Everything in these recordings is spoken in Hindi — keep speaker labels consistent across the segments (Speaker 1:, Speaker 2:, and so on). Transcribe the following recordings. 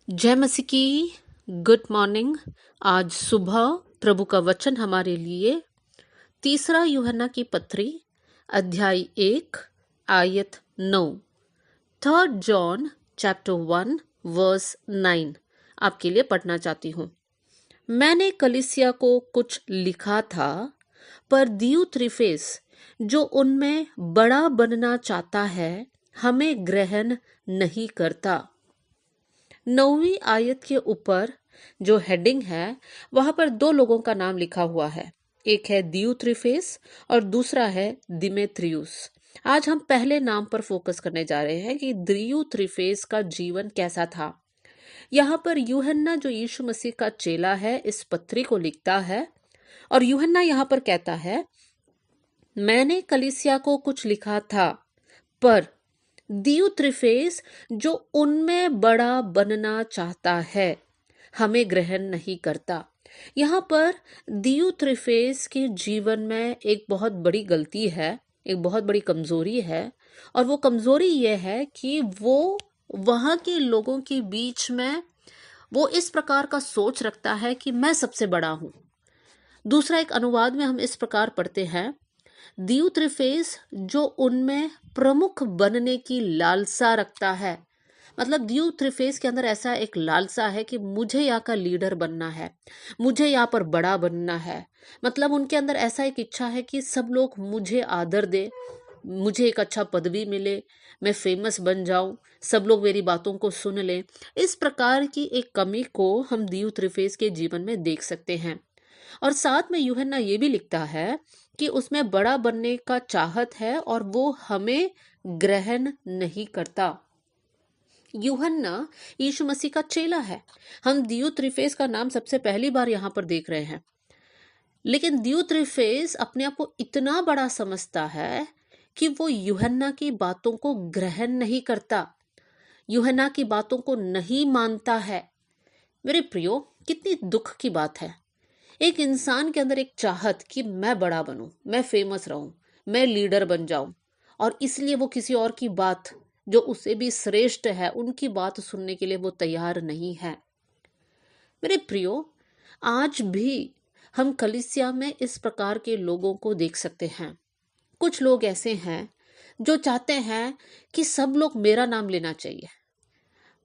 Speaker 1: जय मसीह की। Good morning. आज सुबह प्रभु का वचन हमारे लिए तीसरा यूहन्ना की पत्री अध्याय 1 आयत 9, 3 जॉन चैप्टर 1 वर्स 9 आपके लिए पढ़ना चाहती हूँ। मैंने कलीसिया को कुछ लिखा था, पर दियुत्रिफेस जो उनमें बड़ा बनना चाहता है हमें ग्रहण नहीं करता। 9वीं आयत के ऊपर जो हेडिंग है वहां पर दो लोगों का नाम लिखा हुआ है। एक है दियुत्रिफेस और दूसरा है दिमेत्रियुस। आज हम पहले नाम पर फोकस करने जा रहे हैं कि दियुत्रिफेस का जीवन कैसा था। यहाँ पर यूहन्ना जो यीशु मसीह का चेला है इस पत्री को लिखता है और यूहन्ना यहाँ पर कहता है, मैंने कलीसिया को कुछ लिखा था, पर दियुत्रिफेस जो उनमें बड़ा बनना चाहता है हमें ग्रहण नहीं करता। यहाँ पर दियुत्रिफेस के जीवन में एक बहुत बड़ी गलती है, एक बहुत बड़ी कमजोरी है, और वो कमजोरी ये है कि वो वहां के लोगों के बीच में वो इस प्रकार का सोच रखता है कि मैं सबसे बड़ा हूं। दूसरा एक अनुवाद में हम इस प्रकार पढ़ते हैं, दियुत्रिफेस जो उनमें प्रमुख बनने की लालसा रखता है। मतलब दियुत्रिफेस के अंदर ऐसा एक लालसा है कि मुझे यहाँ का लीडर बनना है, मुझे यहाँ पर बड़ा बनना है। मतलब उनके अंदर ऐसा एक इच्छा है कि सब लोग मुझे आदर दे, मुझे एक अच्छा पदवी मिले, मैं फेमस बन जाऊं, सब लोग मेरी बातों को सुन लें। इस प्रकार की एक कमी को हम दियुत्रिफेस के जीवन में देख सकते हैं। और साथ में यूहन्ना ये भी लिखता है कि उसमें बड़ा बनने का चाहत है और वो हमें ग्रहण नहीं करता। यूहन्ना यीशु मसीह का चेला है। हम दियुत्रिफेस का नाम सबसे पहली बार यहाँ पर देख रहे हैं, लेकिन दियुत्रिफेस अपने आप को इतना बड़ा समझता है कि वो यूहन्ना की बातों को ग्रहण नहीं करता, यूहन्ना की बातों को नहीं मानता है। मेरे प्रियो, कितनी दुख की बात है। एक इंसान के अंदर एक चाहत कि मैं बड़ा बनूं, मैं फेमस रहूं, मैं लीडर बन जाऊं, और इसलिए वो किसी और की बात जो उससे भी श्रेष्ठ है उनकी बात सुनने के लिए वो तैयार नहीं है। मेरे प्रियो, आज भी हम कलीसिया में इस प्रकार के लोगों को देख सकते हैं। कुछ लोग ऐसे हैं जो चाहते हैं कि सब लोग मेरा नाम लेना चाहिए,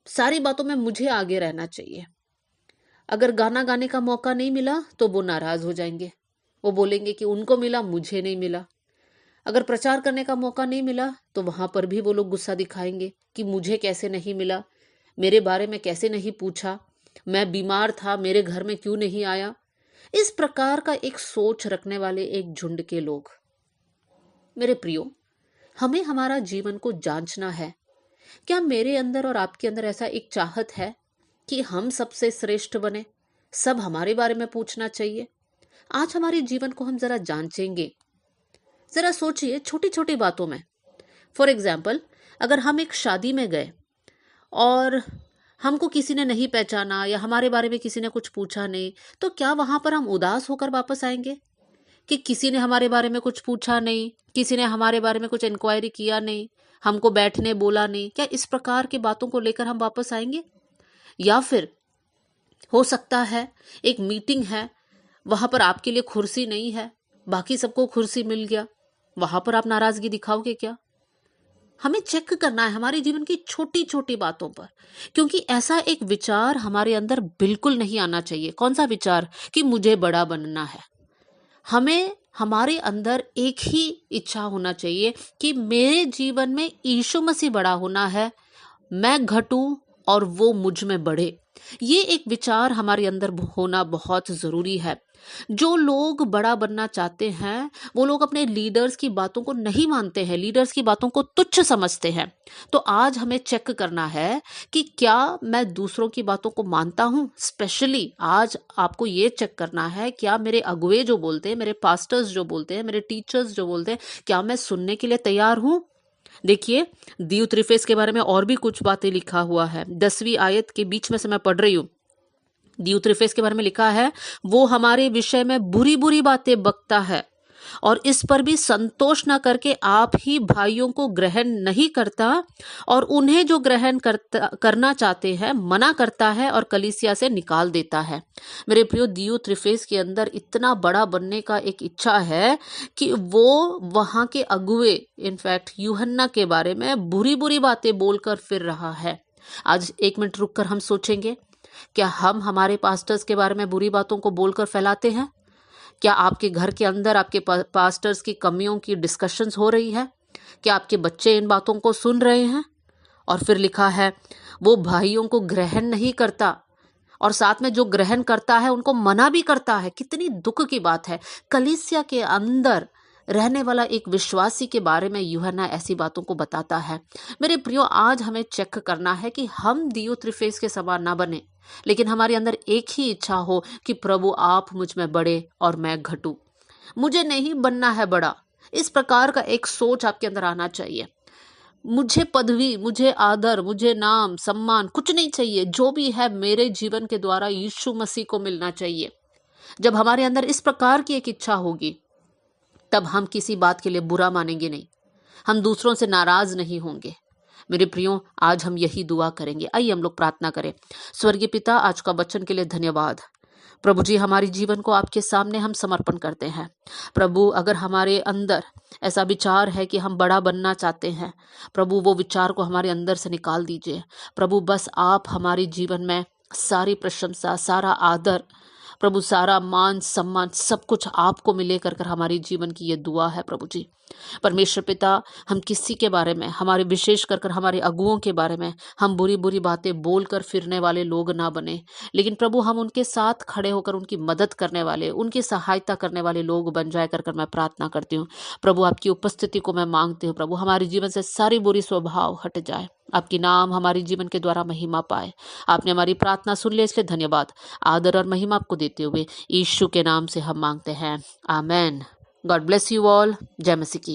Speaker 1: सारी बातों में मुझे आगे रहना चाहिए। अगर गाना गाने का मौका नहीं मिला तो वो नाराज हो जाएंगे, वो बोलेंगे कि उनको मिला मुझे नहीं मिला। अगर प्रचार करने का मौका नहीं मिला तो वहां पर भी वो लोग गुस्सा दिखाएंगे कि मुझे कैसे नहीं मिला, मेरे बारे में कैसे नहीं पूछा, मैं बीमार था मेरे घर में क्यों नहीं आया। इस प्रकार का एक सोच रखने वाले एक झुंड के लोग। मेरे प्रियो, हमें हमारा जीवन को जांचना है। क्या मेरे अंदर और आपके अंदर ऐसा एक चाहत है कि हम सबसे श्रेष्ठ बने, सब हमारे बारे में पूछना चाहिए? आज हमारे जीवन को हम जरा जांचेंगे। जरा सोचिए छोटी छोटी बातों में। फॉर एग्जाम्पल, अगर हम एक शादी में गए और हमको किसी ने नहीं पहचाना या हमारे बारे में किसी ने कुछ पूछा नहीं, तो क्या वहां पर हम उदास होकर वापस आएंगे कि किसी ने हमारे बारे में कुछ पूछा नहीं, किसी ने हमारे बारे में कुछ इंक्वायरी किया नहीं, हमको बैठने बोला नहीं? क्या इस प्रकार की बातों को लेकर हम वापस आएंगे? या फिर हो सकता है एक मीटिंग है, वहां पर आपके लिए कुर्सी नहीं है, बाकी सबको कुर्सी मिल गया, वहां पर आप नाराजगी दिखाओगे क्या? हमें चेक करना है हमारे जीवन की छोटी छोटी बातों पर, क्योंकि ऐसा एक विचार हमारे अंदर बिल्कुल नहीं आना चाहिए। कौन सा विचार? कि मुझे बड़ा बनना है। हमें हमारे अंदर एक ही इच्छा होना चाहिए कि मेरे जीवन में यीशु मसीह बड़ा होना है, मैं घटूं और वो मुझ में बढ़े। ये एक विचार हमारे अंदर होना बहुत जरूरी है। जो लोग बड़ा बनना चाहते हैं वो लोग अपने लीडर्स की बातों को नहीं मानते हैं, लीडर्स की बातों को तुच्छ समझते हैं। तो आज हमें चेक करना है कि क्या मैं दूसरों की बातों को मानता हूं। स्पेशली आज आपको ये चेक करना है, क्या मेरे अगुवे जो बोलते हैं, मेरे पास्टर्स जो बोलते हैं, मेरे टीचर्स जो बोलते हैं, क्या मैं सुनने के लिए तैयार हूं? देखिए, दियुत्रिफेस के बारे में और भी कुछ बातें लिखा हुआ है। 10वीं आयत के बीच में से मैं पढ़ रही हूं। दियुत्रिफेस के बारे में लिखा है, वो हमारे विषय में बुरी बुरी बातें बकता है और इस पर भी संतोष न करके आप ही भाइयों को ग्रहण नहीं करता और उन्हें जो ग्रहण करना चाहते हैं मना करता है और कलीसिया से निकाल देता है। मेरे प्रियो, दियुत्रिफेस के अंदर इतना बड़ा बनने का एक इच्छा है कि वो वहां के अगुए इनफैक्ट यूहन्ना के बारे में बुरी बुरी बातें बोलकर फिर रहा है। आज 1 मिनट रुककर हम सोचेंगे, क्या हम हमारे पास्टर्स के बारे में बुरी बातों को बोलकर फैलाते हैं? क्या आपके घर के अंदर आपके पास्टर्स की कमियों की डिस्कशंस हो रही है? क्या आपके बच्चे इन बातों को सुन रहे हैं? और फिर लिखा है वो भाइयों को ग्रहण नहीं करता और साथ में जो ग्रहण करता है उनको मना भी करता है। कितनी दुख की बात है। कलीसिया के अंदर रहने वाला एक विश्वासी के बारे में यूहन्ना ऐसी बातों को बताता है। मेरे प्रियो, आज हमें चेक करना है कि हम दियुत्रिफेस के समान ना बने, लेकिन हमारे अंदर एक ही इच्छा हो कि प्रभु आप मुझ में बढ़े और मैं घटूं। मुझे नहीं बनना है बड़ा, इस प्रकार का एक सोच आपके अंदर आना चाहिए। मुझे पदवी, मुझे आदर, मुझे नाम, सम्मान कुछ नहीं चाहिए। जो भी है मेरे जीवन के द्वारा यीशु मसीह को मिलना चाहिए। जब हमारे अंदर इस प्रकार की एक इच्छा होगी तब हम किसी बात के लिए बुरा मानेंगे नहीं, हम दूसरों से नाराज नहीं होंगे। मेरे प्रियो, आज हम यही दुआ करेंगे। आइए हम लोग प्रार्थना करें। स्वर्गीय पिता, आज का वचन के लिए धन्यवाद। प्रभु जी, हमारी जीवन को आपके सामने हम समर्पण करते हैं। प्रभु, अगर हमारे अंदर ऐसा विचार है कि हम बड़ा बनना चाहते हैं, प्रभु वो विचार को हमारे अंदर से निकाल दीजिए। प्रभु, बस आप हमारे जीवन में सारी प्रशंसा, सारा आदर, प्रभु सारा मान सम्मान सब कुछ आपको मिले कर हमारे जीवन की ये दुआ है। प्रभु जी परमेश्वर पिता, हम किसी के बारे में, हमारे विशेष कर हमारे अगुओं के बारे में हम बुरी बुरी बातें बोलकर फिरने वाले लोग ना बने, लेकिन प्रभु हम उनके साथ खड़े होकर उनकी मदद करने वाले, उनकी सहायता करने वाले लोग बन जाए कर मैं प्रार्थना करती हूँ। प्रभु आपकी उपस्थिति को मैं मांगती हूँ। प्रभु हमारे जीवन से सारी बुरी स्वभाव हट जाए, आपकी नाम हमारे जीवन के द्वारा महिमा पाए। आपने हमारी प्रार्थना सुन लिया, इसलिए धन्यवाद। आदर और महिमा आपको देते हुए यीशु के नाम से हम मांगते हैं, amen. God bless you all. जय मसीह की।